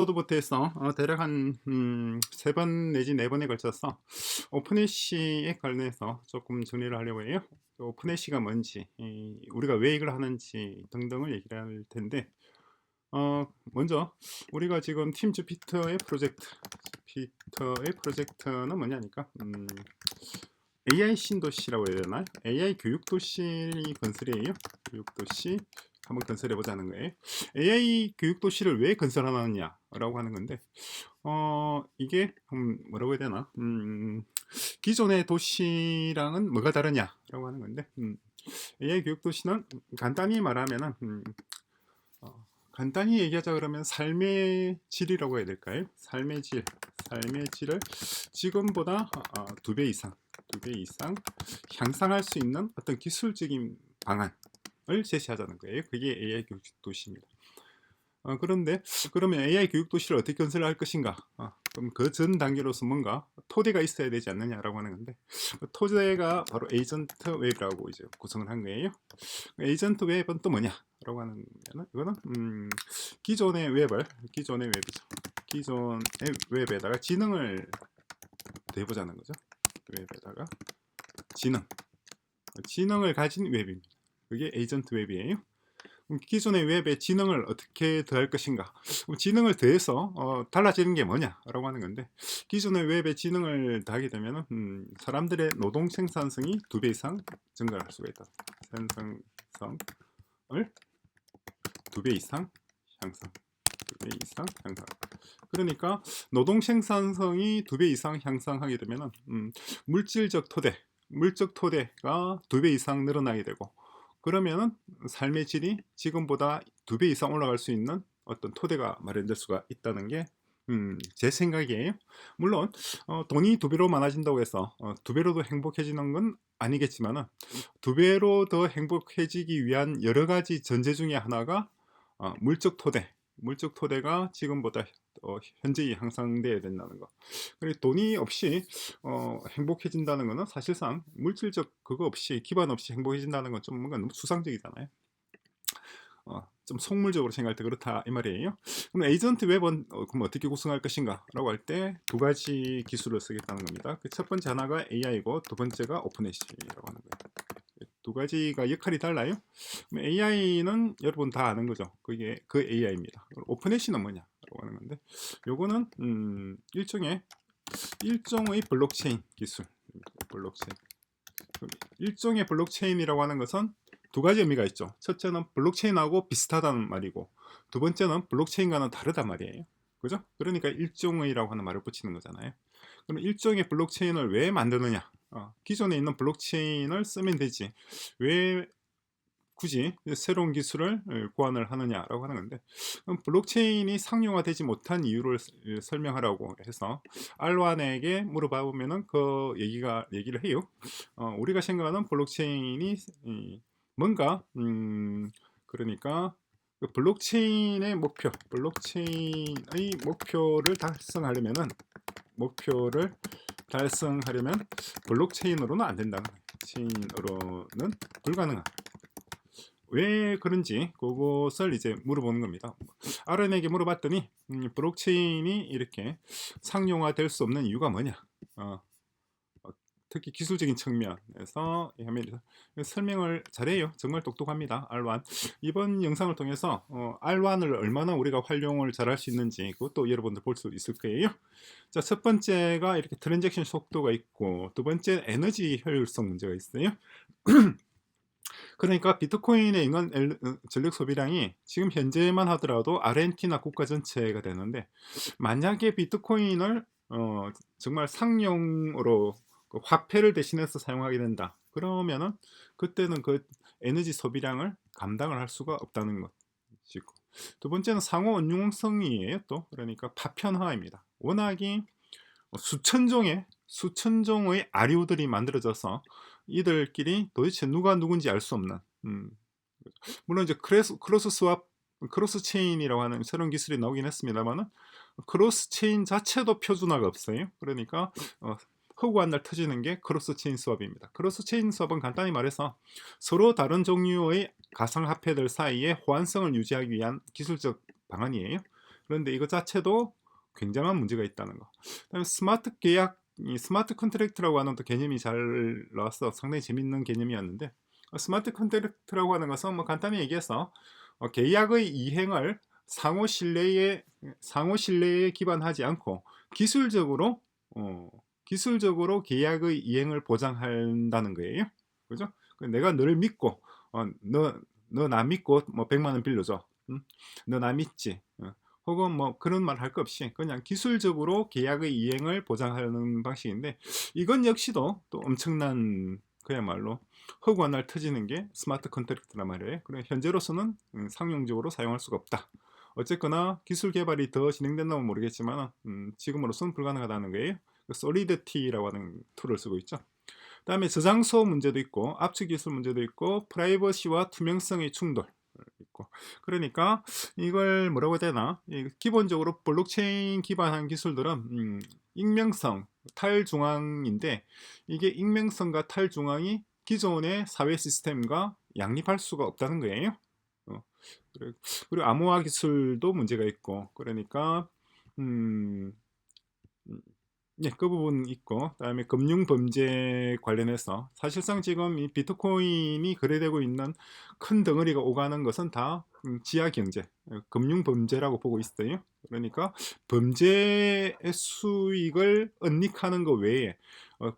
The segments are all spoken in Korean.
클라우드부터에서 대략 한 3번 내지 4번에 걸쳐서 오픈애쉬에 관련해서 조금 정리를 하려고 해요. 오픈애쉬가 뭔지, 우리가 왜 이걸 하는지 등등을 얘기를 할 텐데, 먼저 우리가 지금 팀 주피터의 프로젝트는 뭐냐니까, AI 신도시라고 해야 되나? AI 교육도시 건설이에요. 교육도시 한번 건설해 보자는 거예요. AI 교육도시를 왜 건설하느냐라고 하는 건데, 이게 뭐라고 해야 되나? 기존의 도시랑은 뭐가 다르냐라고 하는 건데, AI 교육도시는 간단히 말하면은, 간단히 얘기하자 그러면 삶의 질이라고 해야 될까요? 삶의 질을 지금보다 2배 이상, 2배 이상 향상할 수 있는 어떤 기술적인 방안을 제시하자는 거예요. 그게 AI 교육 도시입니다. 그런데 그러면 AI 교육 도시를 어떻게 건설할 것인가? 그럼 그 전 단계로서 뭔가 토대가 있어야 되지 않느냐라고 하는 건데, 그 토대가 바로 에이전트 웹이라고 이제 구성을 한 거예요. 에이전트 웹은 또 뭐냐라고 하는 거는, 이거는 기존의 웹이죠. 기존의 웹에다가 지능을 대보자는 거죠. 웹에다가 지능을 가진 웹입니다. 그게 에이전트 웹이에요. 기존의 웹에 지능을 어떻게 더할 것인가? 지능을 더해서 달라지는 게 뭐냐라고 하는 건데, 기존의 웹에 지능을 더하게 되면 사람들의 노동 생산성이 2배 이상 증가할 수가 있다. 생산성을 2배 이상 향상. 2배 이상 향상. 그러니까 노동 생산성이 2배 이상 향상하게 되면 물질적 토대가 2배 이상 늘어나게 되고, 그러면은 삶의 질이 지금보다 2배 이상 올라갈 수 있는 어떤 토대가 마련될 수가 있다는 게 제 생각이에요. 물론 돈이 2배로 많아진다고 해서 2배로 더 행복해지는 건 아니겠지만은, 2배로 더 행복해지기 위한 여러 가지 전제 중에 하나가 물적 토대가 지금보다 현저히 향상돼야 된다는 거. 그리고 돈이 없이 행복해진다는 거는 사실상 물질적 그거 없이, 기반 없이 행복해진다는 건 좀 뭔가 너무 추상적이잖아요. 좀 속물적으로 생각할 때 그렇다 이 말이에요. 그럼 에이전트 웹은 그럼 어떻게 구성할 것인가 라고 할 때 2가지 기술을 쓰겠다는 겁니다. 그 첫 번째 하나가 AI고 두 번째가 오픈애쉬라고 하는 거예요. 2가지가 역할이 달라요. AI는 여러분 다 아는 거죠. 그게 그 AI입니다. 오픈애쉬는 뭐냐라고 하는 건데, 요거는 일종의 블록체인 기술. 블록체인. 일종의 블록체인이라고 하는 것은 2가지 의미가 있죠. 첫째는 블록체인하고 비슷하다는 말이고, 두 번째는 블록체인과는 다르단 말이에요. 그죠? 그러니까 일종의라고 하는 말을 붙이는 거잖아요. 그럼 일종의 블록체인을 왜 만드느냐? 기존에 있는 블록체인을 쓰면 되지, 왜 굳이 새로운 기술을 고안을 하느냐라고 하는 건데, 그럼 블록체인이 상용화되지 못한 이유를 설명하라고 해서 알완에게 물어봐 보면은 그 얘기를 해요. 우리가 생각하는 블록체인이 뭔가 그러니까 그 블록체인의 목표를 달성하려면 블록체인으로는 안 된다. 체인으로는 불가능한. 왜 그런지 그것을 이제 물어보는 겁니다. 아론에게 물어봤더니 블록체인이 이렇게 상용화될 수 없는 이유가 뭐냐? 특히 기술적인 측면에서 설명을 잘해요. 정말 똑똑합니다. 알완. 이번 영상을 통해서 알완을 얼마나 우리가 활용을 잘할 수 있는지 그것도 여러분들 볼 수 있을 거예요. 자, 첫 번째가 이렇게 트랜잭션 속도가 있고, 두 번째 에너지 효율성 문제가 있어요. 그러니까 비트코인의 인간 전력 소비량이 지금 현재만 하더라도 아르헨티나 국가 전체가 되는데, 만약에 비트코인을 정말 상용으로 그 화폐를 대신해서 사용하게 된다. 그러면은 그때는 그 에너지 소비량을 감당을 할 수가 없다는 것이고, 두 번째는 상호 언융성이에요. 또 그러니까 파편화입니다. 워낙이 수천 종의 아류들이 만들어져서 이들끼리 도대체 누가 누군지 알 수 없는, 물론 이제 크로스 스왑, 크로스 체인이라고 하는 새로운 기술이 나오긴 했습니다만은, 크로스 체인 자체도 표준화가 없어요. 그러니까 허구한 날 터지는 게 크로스 체인 스왑입니다. 크로스 체인 스왑은 간단히 말해서 서로 다른 종류의 가상화폐들 사이에 호환성을 유지하기 위한 기술적 방안이에요. 그런데 이것 자체도 굉장한 문제가 있다는 거. 그다음에 스마트 계약, 이 스마트 컨트랙트라고 하는 또 개념이 잘 나왔어. 상당히 재밌는 개념이었는데, 스마트 컨트랙트라고 하는 것은 뭐 간단히 얘기해서 계약의 이행을 상호 신뢰에 기반하지 않고 기술적으로 기술적으로 계약의 이행을 보장한다는 거예요. 그죠? 내가 너를 믿고 너 나 믿고 뭐 100만 원 빌려줘. 응? 너 나 믿지? 혹은 뭐 그런 말 할 거 없이 그냥 기술적으로 계약의 이행을 보장하는 방식인데, 이건 역시도 또 엄청난 그야말로 허구한 날 터지는 게 스마트 컨트랙트란 말이에요. 그래 현재로서는 상용적으로 사용할 수가 없다. 어쨌거나 기술 개발이 더 진행된다면 모르겠지만 지금으로서는 불가능하다는 거예요. 솔리드티라고 하는 툴을 쓰고 있죠. 그다음에 저장소 문제도 있고 압축 기술 문제도 있고 프라이버시와 투명성의 충돌 있고, 그러니까 이걸 뭐라고 해야 되나, 기본적으로 블록체인 기반한 기술들은 익명성 탈중앙인데, 이게 익명성과 탈중앙이 기존의 사회 시스템과 양립할 수가 없다는 거예요. 어, 그리고 암호화 기술도 문제가 있고, 그러니까 음, 예, 그 부분 있고, 그다음에 금융 범죄 관련해서 사실상 지금 이 비트코인이 거래되고 있는 큰 덩어리가 오가는 것은 다 지하 경제, 금융 범죄라고 보고 있어요. 그러니까 범죄의 수익을 은닉하는 것 외에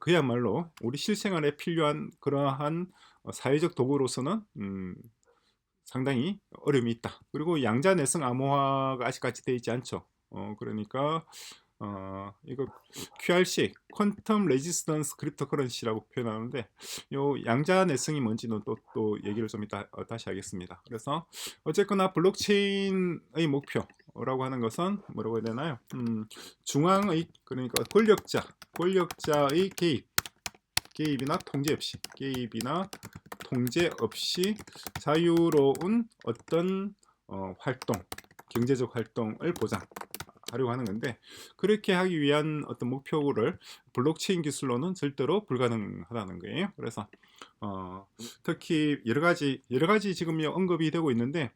그야말로 우리 실생활에 필요한 그러한 사회적 도구로서는 상당히 어려움이 있다. 그리고 양자내성 암호화가 아직까지 되어 있지 않죠. 그러니까 이거 QRC, 퀀텀 레지스턴스 크립토커런시라고 표현하는데, 요 양자 내성이 뭔지는 또 얘기를 좀 이따 다시 하겠습니다. 그래서 어쨌거나 블록체인의 목표라고 하는 것은 뭐라고 해야 되나요? 중앙의, 그러니까 권력자의 개입이나 통제 없이 자유로운 어떤 활동, 경제적 활동을 보장하려고 하는 건데, 그렇게 하기 위한 어떤 목표를 블록체인 기술로는 절대로 불가능하다는 거예요. 그래서 특히 여러 가지 지금 언급이 되고 있는데,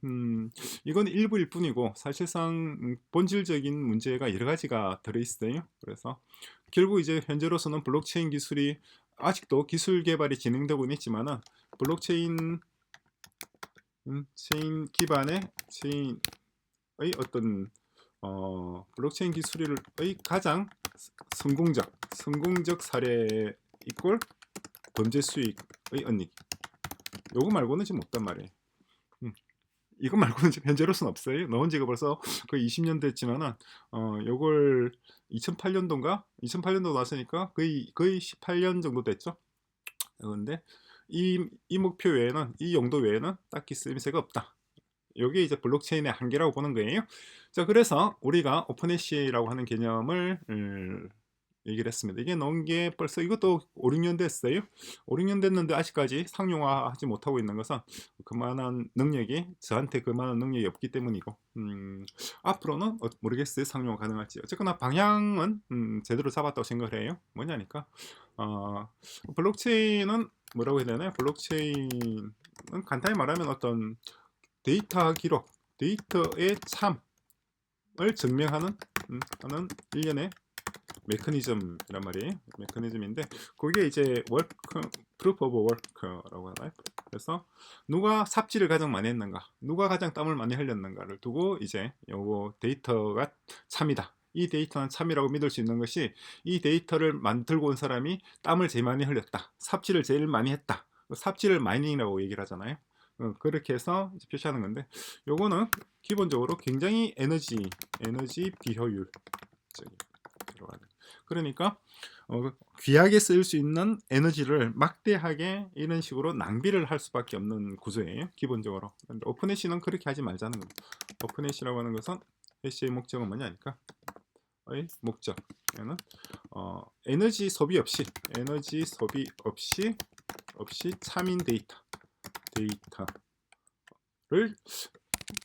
이건 일부일 뿐이고 사실상 본질적인 문제가 여러 가지가 들어 있어요. 그래서 결국 이제 현재로서는 블록체인 기술이 아직도 기술 개발이 진행되고 있지만은, 블록체인 체인 기반의 체인의 어떤 블록체인 기술의 가장 성공적 사례 이꼴 범죄 수익의 은닉, 요거 말고는 지금 없단 말이에요. 이거 말고는 지금 현재로서는 없어요. 넣은 지가 벌써 거의 20년 됐지만은 요걸 2008년도인가? 2008년도 나왔으니까 거의 18년 정도 됐죠. 그런데 이 목표 외에는, 이 용도 외에는 딱히 쓰임새가 없다. 이게 이제 블록체인의 한계라고 보는 거예요. 자, 그래서 우리가 오픈해시라고 하는 개념을 얘기를 했습니다. 이게 나온 게 벌써 이것도 5, 6년 됐어요. 5, 6년 됐는데 아직까지 상용화하지 못하고 있는 것은 저한테 그만한 능력이 없기 때문이고, 앞으로는 모르겠어요. 상용화 가능할지. 어쨌거나 방향은 제대로 잡았다고 생각을 해요. 뭐냐니까 블록체인은 뭐라고 해야 되나요? 블록체인은 간단히 말하면 어떤 데이터 기록, 데이터의 참을 증명하는 하는 일련의 메커니즘이란 말이에요. 메커니즘인데, 그게 이제 proof of work라고 하나요? 그래서 누가 삽질을 가장 많이 했는가, 누가 가장 땀을 많이 흘렸는가를 두고 이제 요거 데이터가 참이다, 이 데이터는 참이라고 믿을 수 있는 것이 이 데이터를 만들고 온 사람이 땀을 제일 많이 흘렸다, 삽질을 제일 많이 했다, 삽질을 마이닝이라고 얘기를 하잖아요. 그렇게 해서 표시하는 건데, 요거는 기본적으로 굉장히 에너지 비효율적인, 그러니까 귀하게 쓸 수 있는 에너지를 막대하게 이런 식으로 낭비를 할 수밖에 없는 구조예요, 기본적으로. 근데 오픈해시는 그렇게 하지 말자는 겁니다. 오픈해시라고 하는 것은, 해시의 목적은 뭐냐니까, 목적에는 에너지 소비 없이 참인 데이터를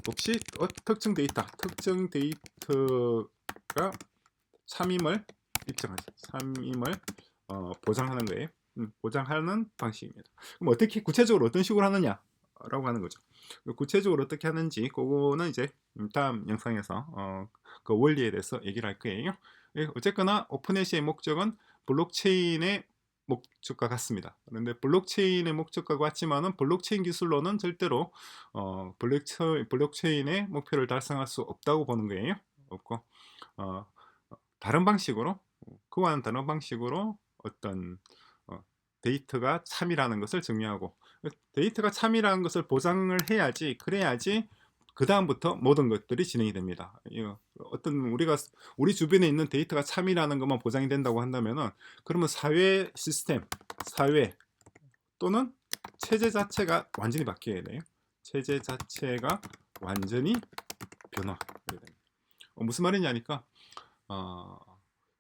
없이 특정 데이터가 참임을 보장하는 거예요. 보장하는 방식입니다. 그럼 구체적으로 어떤 식으로 하느냐? 라고 하는 거죠. 구체적으로 어떻게 하는지 그거는 이제 다음 영상에서 그 원리에 대해서 얘기를 할 거예요. 예, 어쨌거나 오픈애시의 목적은 블록체인의 목적과 같습니다. 그런데 블록체인의 목적과 같지만은 블록체인 기술로는 절대로 블록체인의 목표를 달성할 수 없다고 보는 거예요. 없고 어, 다른 방식으로 그와는 다른 방식으로 어떤 데이터가 참이라는 것을 증명하고, 데이터가 참이라는 것을 보장을 해야지, 그래야지 그 다음부터 모든 것들이 진행이 됩니다. 어떤 우리 주변에 있는 데이터가 참이라는 것만 보장이 된다고 한다면은, 그러면 사회 시스템, 사회 또는 체제 자체가 완전히 바뀌어야 돼요. 체제 자체가 완전히 변화해야 됩니다. 무슨 말이냐니까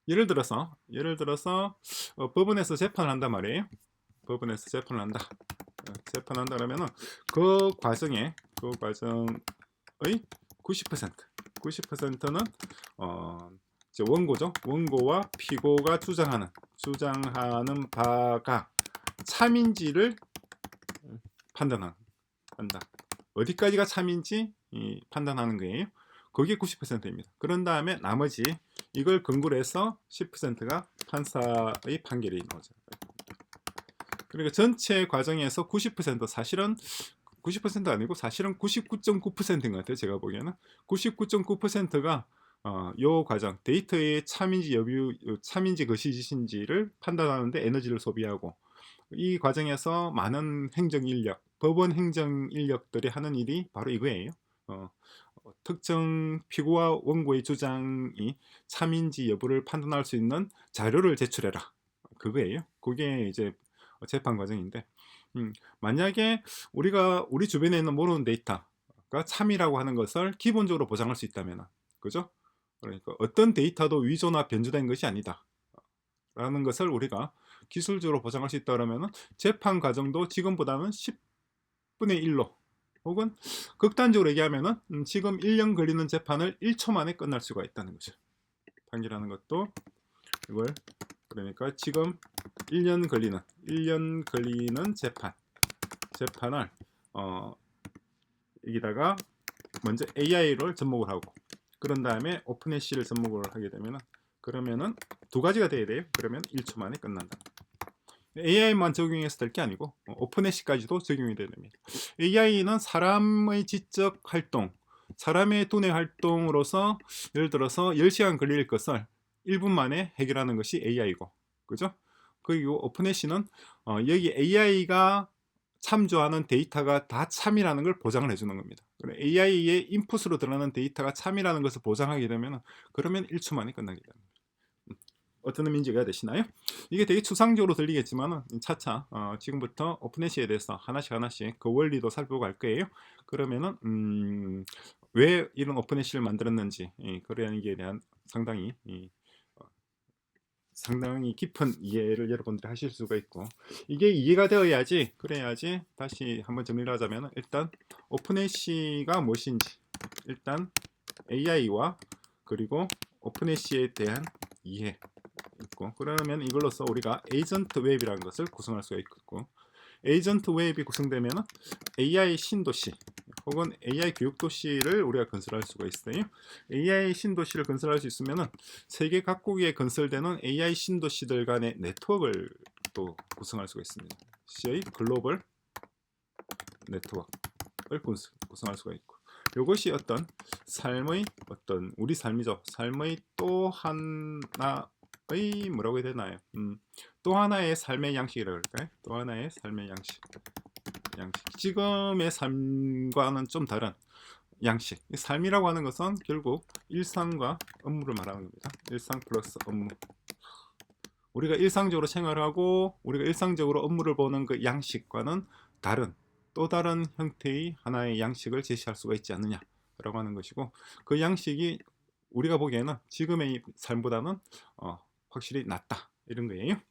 예를 들어서 법원에서 재판을 한단 말이에요. 법원에서 재판을 한다. 재판한다 그러면은 그 과정의 90%는 이제 원고죠. 원고와 피고가 주장하는 바가 참인지를 판단한다. 어디까지가 참인지 판단하는 거예요. 그게 90%입니다. 그런 다음에 나머지 이걸 근거로 해서 10%가 판사의 판결이 나오죠. 그러니까 전체 과정에서 90%, 사실은 90%가 아니고 사실은 99.9%인 것 같아요. 제가 보기에는 99.9%가 요 과정, 데이터의 참인지 거짓인지를 판단하는데 에너지를 소비하고, 이 과정에서 많은 행정 인력, 법원 행정 인력들이 하는 일이 바로 이거예요. 특정 피고와 원고의 주장이 참인지 여부를 판단할 수 있는 자료를 제출해라. 그거예요. 그게 이제 재판 과정인데, 만약에 우리 주변에 있는 모르는 데이터가 참이라고 하는 것을 기본적으로 보장할 수 있다면, 그죠? 그러니까 어떤 데이터도 위조나 변조된 것이 아니다 라는 것을 우리가 기술적으로 보장할 수 있다 그러면, 재판 과정도 지금보다는 10분의 1로, 혹은 극단적으로 얘기하면 지금 1년 걸리는 재판을 1초 만에 끝날 수가 있다는 거죠. 판결하는 것도 이걸, 그러니까 지금 1년 걸리는 재판을 여기다가 먼저 AI를 접목을 하고, 그런 다음에 오픈애쉬를 접목을 하게 되면, 그러면은 두 가지가 돼야 돼요. 그러면 1초 만에 끝난다. AI만 적용해서 될 게 아니고 오픈애쉬까지도 적용이 됩니다. AI는 사람의 지적 활동, 사람의 두뇌 활동으로서 예를 들어서 10시간 걸릴 것을 1분 만에 해결하는 것이 AI고, 그죠? 그리고 오픈애쉬는 여기 AI가 참조하는 데이터가 다 참이라는 걸 보장을 해주는 겁니다. AI의 인풋으로 들어가는 데이터가 참이라는 것을 보장하게 되면, 그러면 1초 만에 끝나게 됩니다. 어떤 의미인지 이해가 되시나요? 이게 되게 추상적으로 들리겠지만 차차 지금부터 오픈애쉬에 대해서 하나씩 그 원리도 살펴보고 갈 거예요. 그러면은 왜 이런 오픈애쉬를 만들었는지, 그런 얘기에 대한 상당히 깊은 이해를 여러분들이 하실 수가 있고, 이게 이해가 되어야지, 그래야지 다시 한번 정리를 하자면, 일단 오픈애쉬가 무엇인지, 일단 AI와 그리고 오픈애쉬에 대한 이해 있고, 그러면 이걸로써 우리가 에이전트 웹이라는 것을 구성할 수가 있고, 에이전트 웹이 구성되면 AI 신도시 혹은 AI 교육도시를 우리가 건설할 수가 있어요. AI 신도시를 건설할 수 있으면 세계 각국에 건설되는 AI 신도시들 간의 네트워크를 또 구성할 수가 있습니다. CI 글로벌 네트워크를 구성할 수가 있고, 이것이 우리 삶이죠. 삶의 또 하나의 뭐라고 해야 되나요? 또 하나의 삶의 양식이라고 할까요? 또 하나의 삶의 양식. 지금의 삶과는 좀 다른 양식. 삶이라고 하는 것은 결국 일상과 업무를 말하는 겁니다. 일상 플러스 업무. 우리가 일상적으로 생활하고 우리가 일상적으로 업무를 보는 그 양식과는 또 다른 형태의 하나의 양식을 제시할 수가 있지 않느냐라고 하는 것이고, 그 양식이 우리가 보기에는 지금의 삶보다는 확실히 낫다, 이런 거예요.